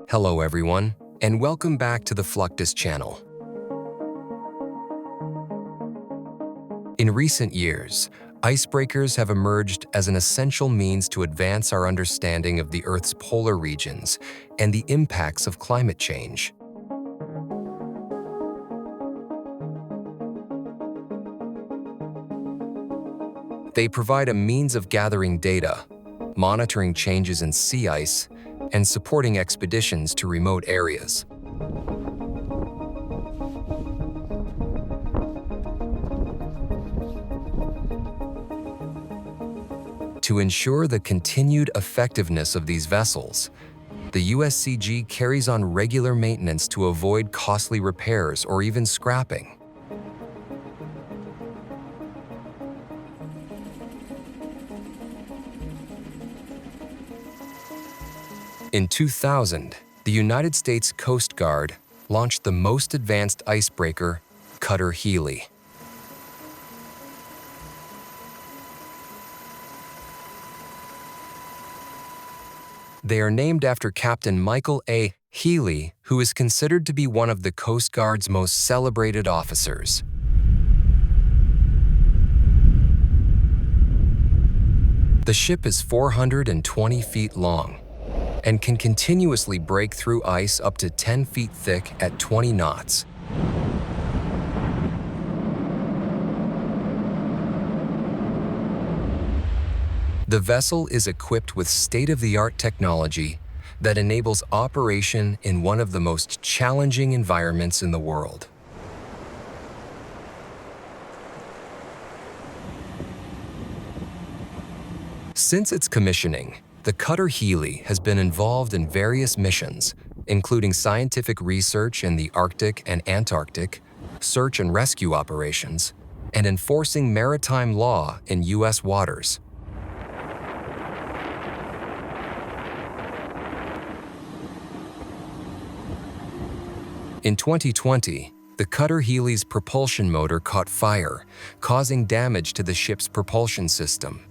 Hello everyone, and welcome back to the Fluctus Channel. In recent years, icebreakers have emerged as an essential means to advance our understanding of the Earth's polar regions and the impacts of climate change. They provide a means of gathering data, monitoring changes in sea ice, and supporting expeditions to remote areas. To ensure the continued effectiveness of these vessels, the USCG carries on regular maintenance to avoid costly repairs or even scrapping. In 2000, the United States Coast Guard launched the most advanced icebreaker, Cutter Healey. They are named after Captain Michael A. Healey, who is considered to be one of the Coast Guard's most celebrated officers. The ship is 420 feet long and can continuously break through ice up to 10 feet thick at 20 knots. The vessel is equipped with state-of-the-art technology that enables operation in one of the most challenging environments in the world. Since its commissioning, the Cutter Healey has been involved in various missions, including scientific research in the Arctic and Antarctic, search and rescue operations, and enforcing maritime law in U.S. waters. In 2020, the Cutter Healey's propulsion motor caught fire, causing damage to the ship's propulsion system.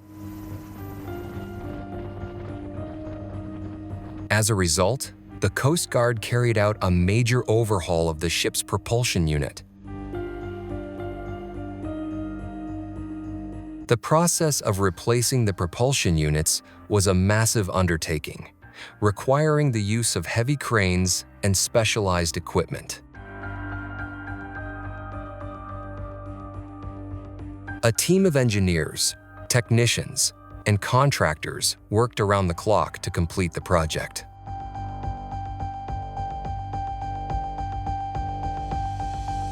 As a result, the Coast Guard carried out a major overhaul of the ship's propulsion unit. The process of replacing the propulsion units was a massive undertaking, requiring the use of heavy cranes and specialized equipment. A team of engineers, technicians, and contractors worked around the clock to complete the project.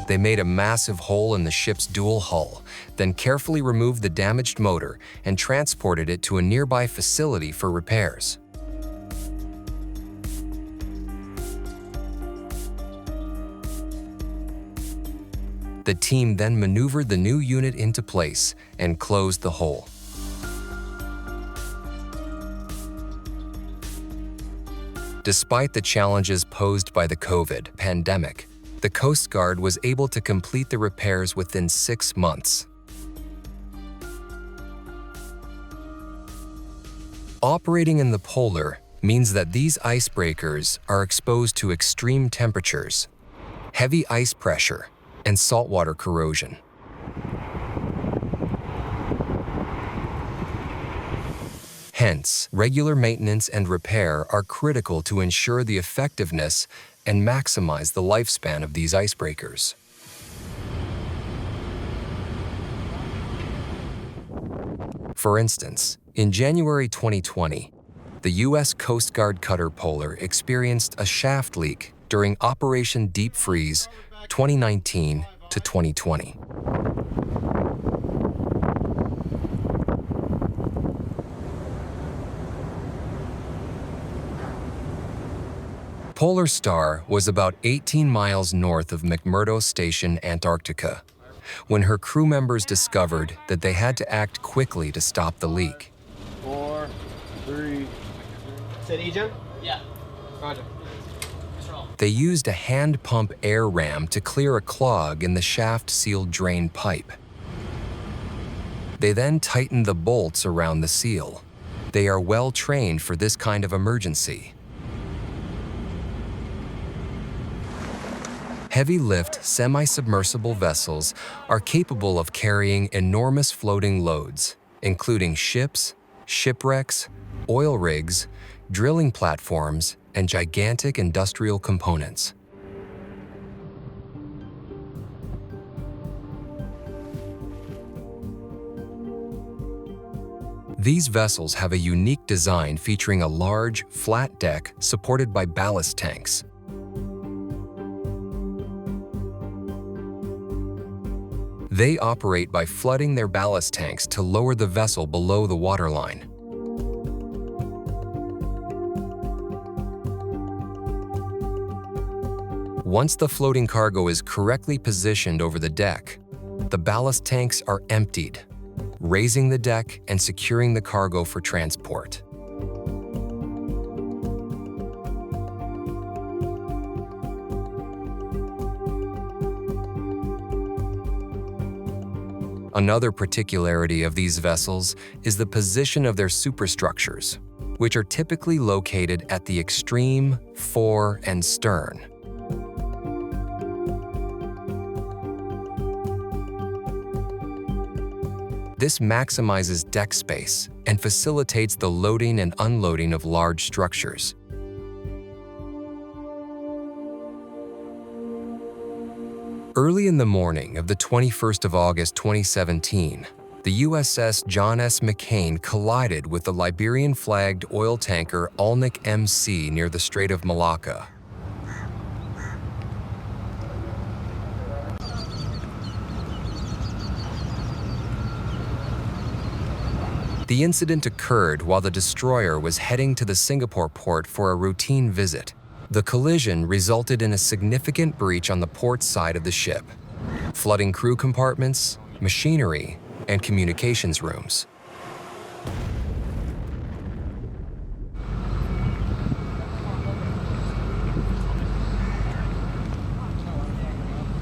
They made a massive hole in the ship's dual hull, then carefully removed the damaged motor and transported it to a nearby facility for repairs. The team then maneuvered the new unit into place and closed the hole. Despite the challenges posed by the COVID pandemic, the Coast Guard was able to complete the repairs within 6 months. Operating in the polar means that these icebreakers are exposed to extreme temperatures, heavy ice pressure, and saltwater corrosion. Hence, regular maintenance and repair are critical to ensure the effectiveness and maximize the lifespan of these icebreakers. For instance, in January 2020, the U.S. Coast Guard Cutter Polar experienced a shaft leak during Operation Deep Freeze 2019 to 2020. Polar Star was about 18 miles north of McMurdo Station, Antarctica, when her crew members discovered that they had to act quickly to stop the leak. 4, 3. Said Ejim? Yeah. Roger. They used a hand pump air ram to clear a clog in the shaft-sealed drain pipe. They then tightened the bolts around the seal, They are well trained for this kind of emergency. Heavy-lift, semi-submersible vessels are capable of carrying enormous floating loads, including ships, shipwrecks, oil rigs, drilling platforms, and gigantic industrial components. These vessels have a unique design featuring a large, flat deck supported by ballast tanks. They operate by flooding their ballast tanks to lower the vessel below the waterline. Once the floating cargo is correctly positioned over the deck, the ballast tanks are emptied, raising the deck and securing the cargo for transport. Another particularity of these vessels is the position of their superstructures, which are typically located at the extreme, fore, and stern. This maximizes deck space and facilitates the loading and unloading of large structures. Early in the morning of the 21st of August 2017, the USS John S. McCain collided with the Liberian-flagged oil tanker Alnic MC near the Strait of Malacca. The incident occurred while the destroyer was heading to the Singapore port for a routine visit. The collision resulted in a significant breach on the port side of the ship, flooding crew compartments, machinery, and communications rooms.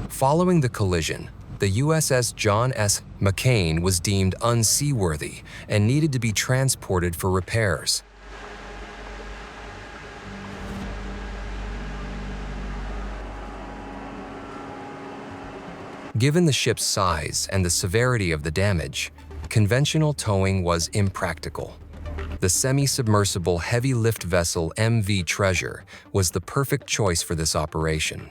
Following the collision, the USS John S. McCain was deemed unseaworthy and needed to be transported for repairs. Given the ship's size and the severity of the damage, conventional towing was impractical. The semi-submersible heavy-lift vessel MV Treasure was the perfect choice for this operation.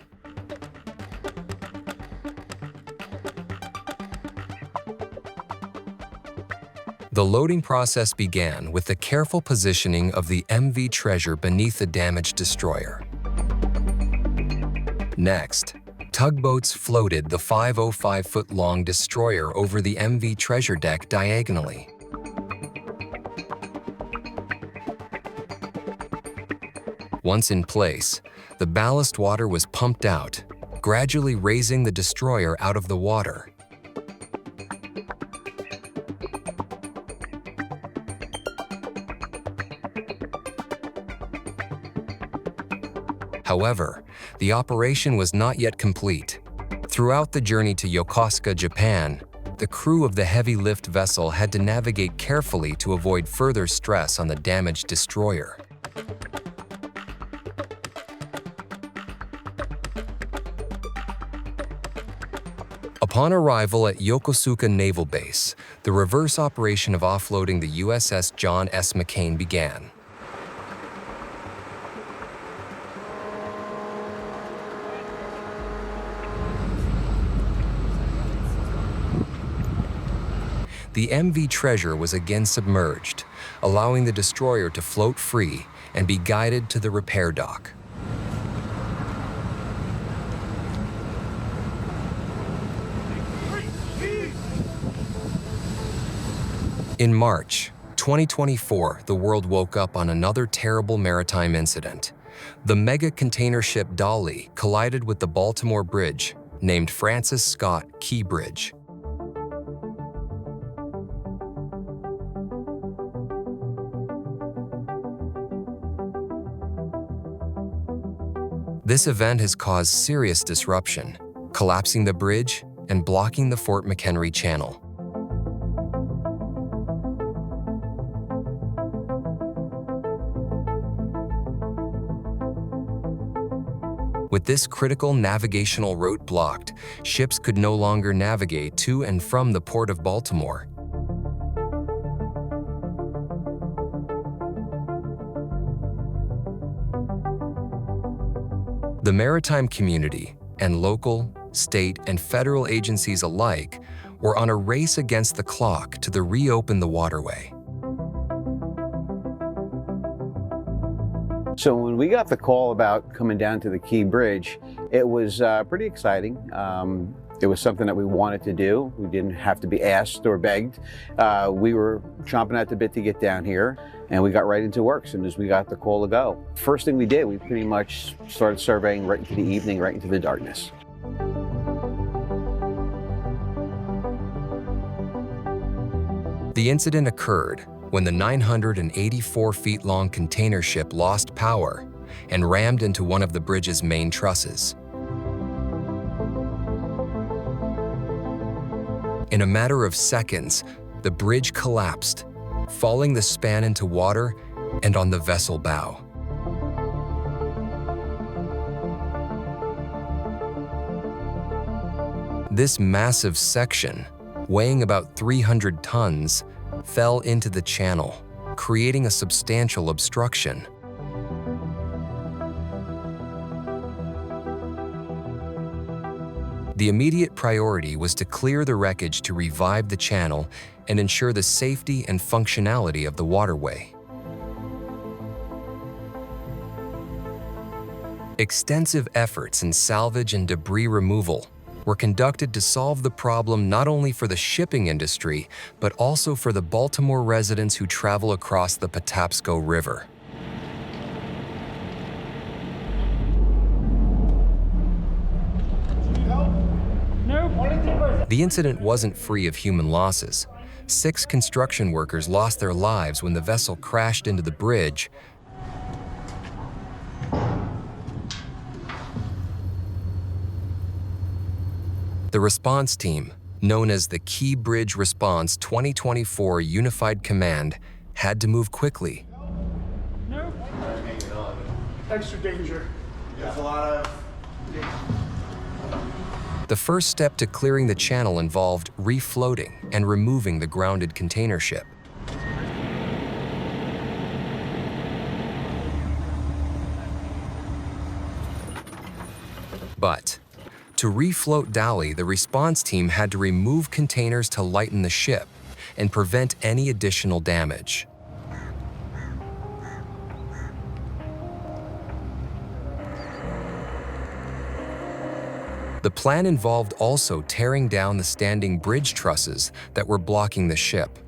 The loading process began with the careful positioning of the MV Treasure beneath the damaged destroyer. Next, tugboats floated the 505-foot-long destroyer over the MV Treasure deck diagonally. Once in place, the ballast water was pumped out, gradually raising the destroyer out of the water. However, the operation was not yet complete. Throughout the journey to Yokosuka, Japan, the crew of the heavy-lift vessel had to navigate carefully to avoid further stress on the damaged destroyer. Upon arrival at Yokosuka Naval Base, the reverse operation of offloading the USS John S. McCain began. The MV Treasure was again submerged, allowing the destroyer to float free and be guided to the repair dock. In March 2024, the world woke up on another terrible maritime incident. The mega container ship Dolly collided with the Baltimore Bridge, named Francis Scott Key Bridge. This event has caused serious disruption, collapsing the bridge and blocking the Fort McHenry Channel. With this critical navigational route blocked, ships could no longer navigate to and from the port of Baltimore. The maritime community and local, state, and federal agencies alike were on a race against the clock to reopen the waterway. So when we got the call about coming down to the Key Bridge, it was pretty exciting. It was something that we wanted to do. We didn't have to be asked or begged. We were chomping at the bit to get down here, and we got right into work as soon as we got the call to go. First thing we did, we pretty much started surveying right into the evening, right into the darkness. The incident occurred when the 984-feet-long container ship lost power and rammed into one of the bridge's main trusses. In a matter of seconds, the bridge collapsed, falling the span into water and on the vessel bow. This massive section, weighing about 300 tons, fell into the channel, creating a substantial obstruction. The immediate priority was to clear the wreckage to revive the channel and ensure the safety and functionality of the waterway. Extensive efforts in salvage and debris removal were conducted to solve the problem not only for the shipping industry, but also for the Baltimore residents who travel across the Patapsco River. The incident wasn't free of human losses. 6 construction workers lost their lives when the vessel crashed into the bridge. The response team, known as the Key Bridge Response 2024 Unified Command, had to move quickly. No. Extra danger. There's a lot of danger. The first step to clearing the channel involved refloating and removing the grounded container ship. But to refloat Dali, the response team had to remove containers to lighten the ship and prevent any additional damage. The plan involved also tearing down the standing bridge trusses that were blocking the ship.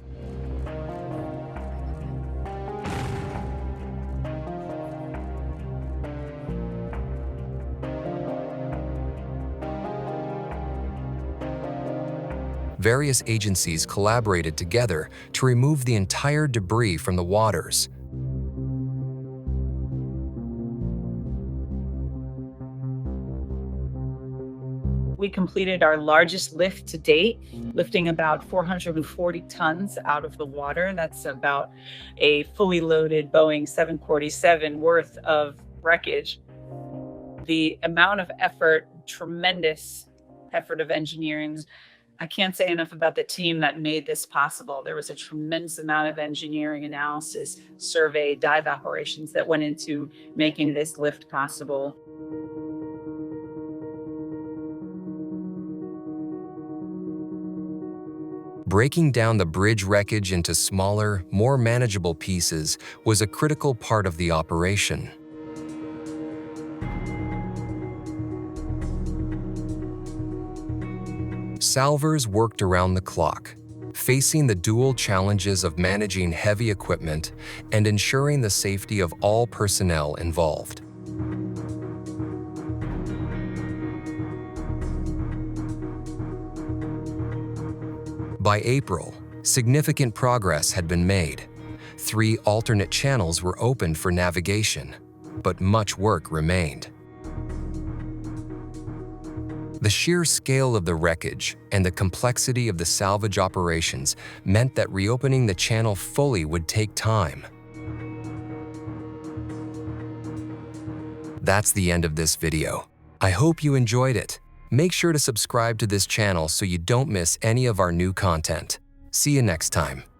Various agencies collaborated together to remove the entire debris from the waters. We completed our largest lift to date, lifting about 440 tons out of the water. That's about a fully loaded Boeing 747 worth of wreckage. The amount of effort, tremendous effort of engineering. I can't say enough about the team that made this possible. There was a tremendous amount of engineering, analysis, survey, dive operations that went into making this lift possible. Breaking down the bridge wreckage into smaller, more manageable pieces was a critical part of the operation. Salvers worked around the clock, facing the dual challenges of managing heavy equipment and ensuring the safety of all personnel involved. By April, significant progress had been made. 3 alternate channels were opened for navigation, but much work remained. The sheer scale of the wreckage and the complexity of the salvage operations meant that reopening the channel fully would take time. That's the end of this video. I hope you enjoyed it. Make sure to subscribe to this channel so you don't miss any of our new content. See you next time.